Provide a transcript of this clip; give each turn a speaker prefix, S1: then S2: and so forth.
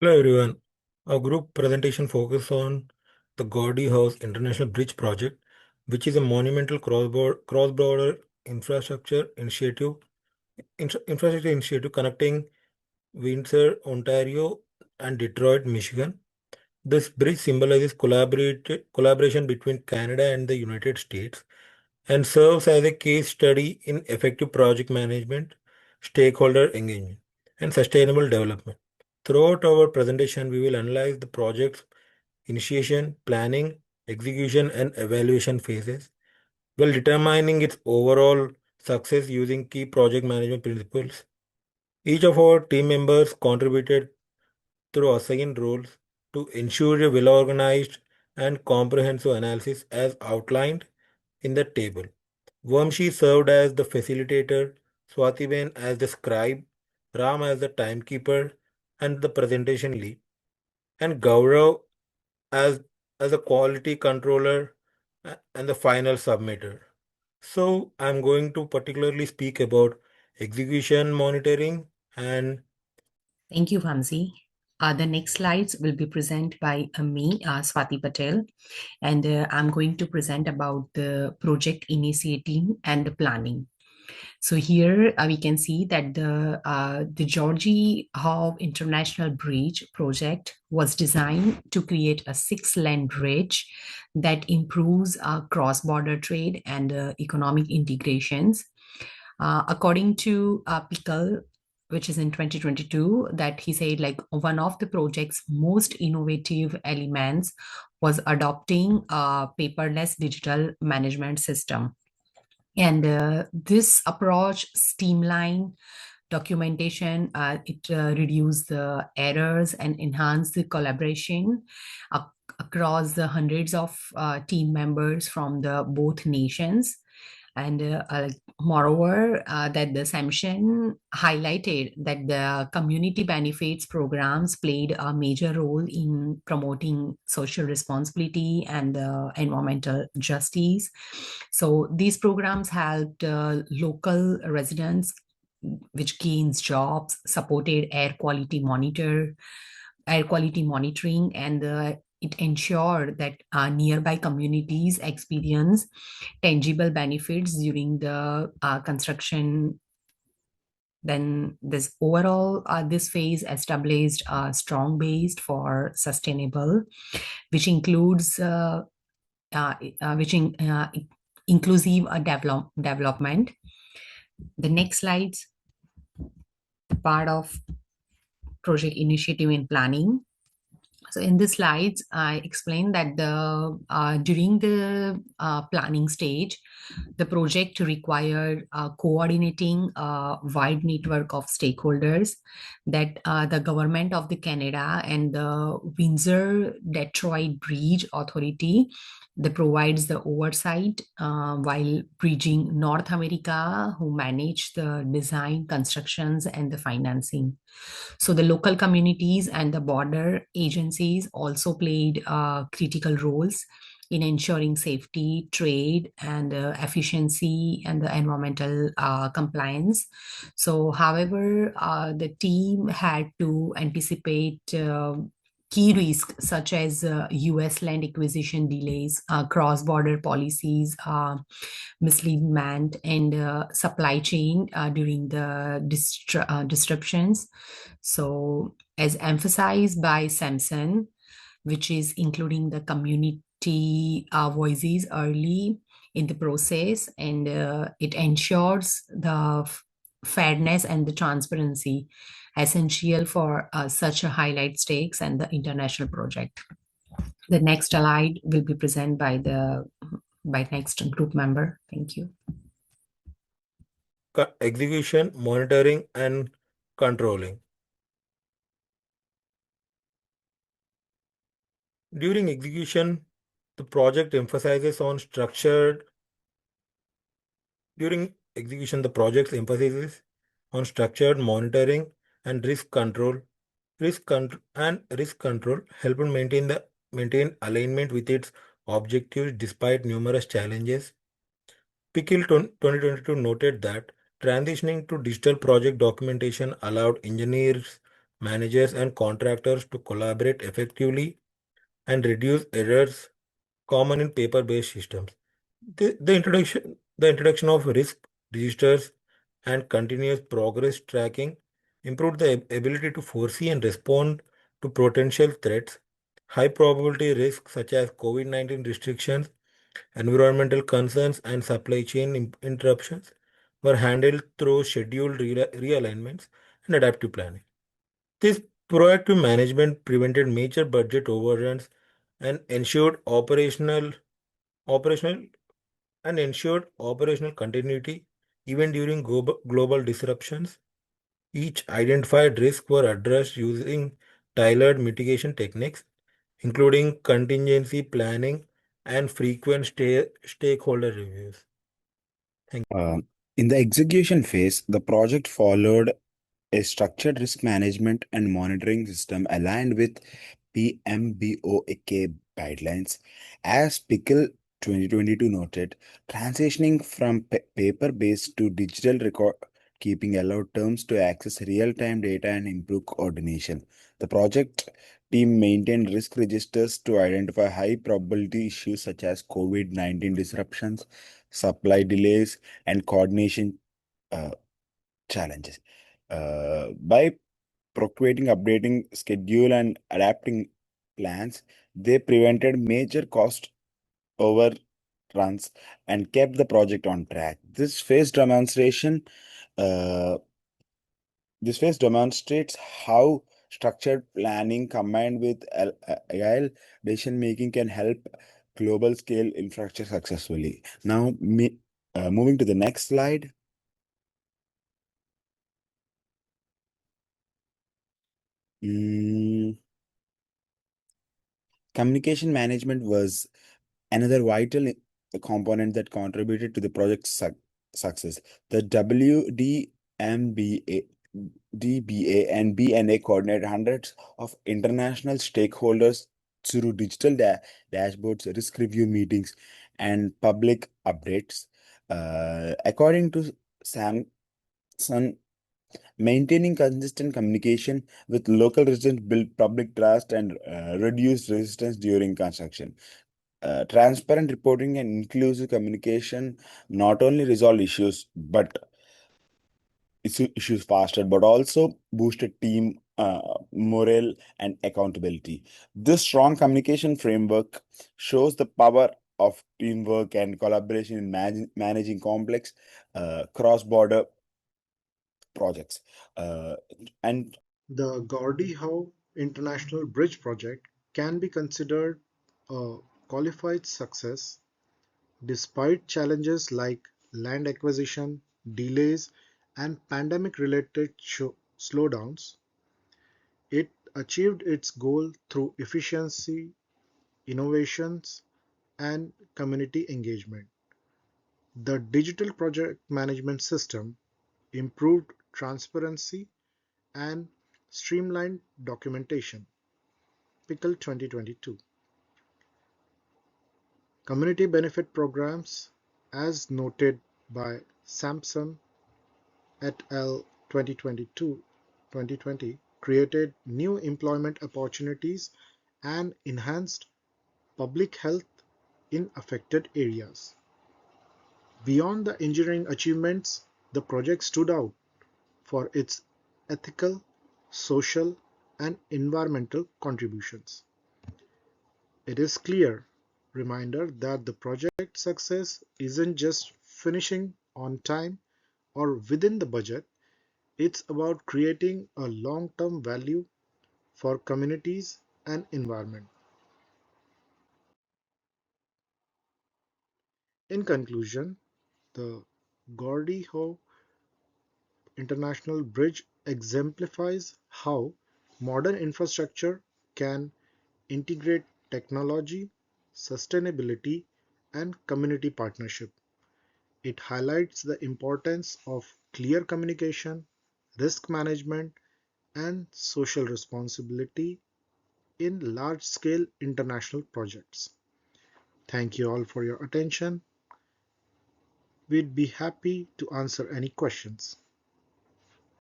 S1: Hello everyone. Our group presentation focuses on the Gordie Howe International Bridge project, which is a monumental cross-border infrastructure initiative connecting Windsor, Ontario, and Detroit, Michigan. This bridge symbolizes collaboration between Canada and the United States and serves as a case study in effective project management, stakeholder engagement, and sustainable development. Throughout our presentation, we will analyze the project's initiation, planning, execution, and evaluation phases while determining its overall success using key project management principles. Each of our team members contributed through assigned roles to ensure a well organized and comprehensive analysis as outlined in the table. Vamshi served as the facilitator, Swatiben as the scribe, Ram as the timekeeper and the presentation lead, and Gaurav as, as a quality controller and the final submitter. So I'm going to particularly speak about execution monitoring and
S2: Thank you, Vamsi. The next slides will be presented by me, Swati Patel, and I'm going to present about the project initiating and the planning. So here we can see that the Gordie Howe International Bridge project was designed to create a six-lane bridge that improves cross-border trade and economic integrations. According to Pickle, which is in 2022, that he said like one of the project's most innovative elements was adopting a paperless digital management system. And this approach streamline documentation, it reduce the errors and enhance the collaboration across the hundreds of team members from the both nations. And moreover, that the Samson highlighted that the community benefits programs played a major role in promoting social responsibility and environmental justice. So these programs helped local residents, which gains jobs, supported air quality monitoring, and it ensured that nearby communities experience tangible benefits during the construction. Then this overall this phase established a strong base for sustainable, which includes which in, inclusive development. The next slides, part of project initiative and planning. So in the slides, I explained that the during the planning stage, the project required coordinating a wide network of stakeholders, that the government of the Canada and the Windsor Detroit Bridge Authority that provides the oversight, while bridging North America, who manage the design, constructions, and the financing. So the local communities and the border agencies also played critical roles in ensuring safety, trade, and efficiency and the environmental compliance. So, however, the team had to anticipate key risks such as US land acquisition delays, cross border policies, misalignment, and supply chain during the disruptions. So, as emphasized by Samson, which is including the community voices early in the process, and it ensures the fairness and the transparency essential for such a highlight stakes and the international project. The next slide will be presented by next group member. Thank you.
S1: execution, monitoring, and controlling. During execution, the project emphasizes on structured During execution, the project's emphasis on structured monitoring and risk control. Risk control help maintain alignment with its objectives despite numerous challenges. Pickle 2022 noted that transitioning to digital project documentation allowed engineers managers, and contractors to collaborate effectively and reduce errors common in paper-based systems. The introduction of risk registers and continuous progress tracking improved the ability to foresee and respond to potential threats. High probability risks such as COVID-19 restrictions, environmental concerns, and supply chain interruptions were handled through scheduled realignments and adaptive planning. This proactive management prevented major budget overruns and operational ensured operational continuity even during global disruptions. Each identified risk were addressed using tailored mitigation techniques, including contingency planning and frequent stakeholder reviews. Thank
S3: Uh, in the execution phase, the project followed a structured risk management and monitoring system aligned with PMBOK guidelines. As Pickle 2022 noted, transitioning from paper-based to digital record keeping allowed terms to access real-time data and improve coordination. The project team maintained risk registers to identify high probability issues such as COVID-19 disruptions, supply delays, and coordination uh, challenges. By procurating, updating schedule, and adapting plans, they prevented major cost overruns and kept the project on track. Uh, this phase demonstrates how structured planning combined with agile decision making can help global scale infrastructure successfully. Now, moving to the next slide. Mm, Communication management was another vital component that contributed to the project's success. The WDMBA, DBA, and BNA coordinated hundreds of international stakeholders through digital dashboards, risk review meetings, and public updates. According to Samson, maintaining consistent communication with local residents build public trust and reduce resistance during construction. Transparent reporting and inclusive communication not only resolve issues but issues faster, but also boosted team morale and accountability. This strong communication framework shows the power of teamwork and collaboration in managing complex cross-border projects. Uh, and
S4: The Gordie Howe International Bridge project can be considered a qualified success despite challenges like land acquisition, delays, and pandemic related slowdowns. It achieved its goal through efficiency, innovations, and community engagement. The digital project management system improved transparency and streamlined documentation. Pickle 2022. Community benefit programs, as noted by Sampson et al. 2020, created new employment opportunities and enhanced public health in affected areas. Beyond the engineering achievements, the project stood out for its ethical, social, and environmental contributions. It is clear reminder that the project success isn't just finishing on time or within the budget, it's about creating a long-term value for communities and environment. In conclusion, the Gordie Howe International Bridge exemplifies how modern infrastructure can integrate technology, sustainability, and community partnership. It highlights the importance of clear communication, risk management, and social responsibility in large-scale international projects. Thank you all for your attention. We'd be happy to answer any questions.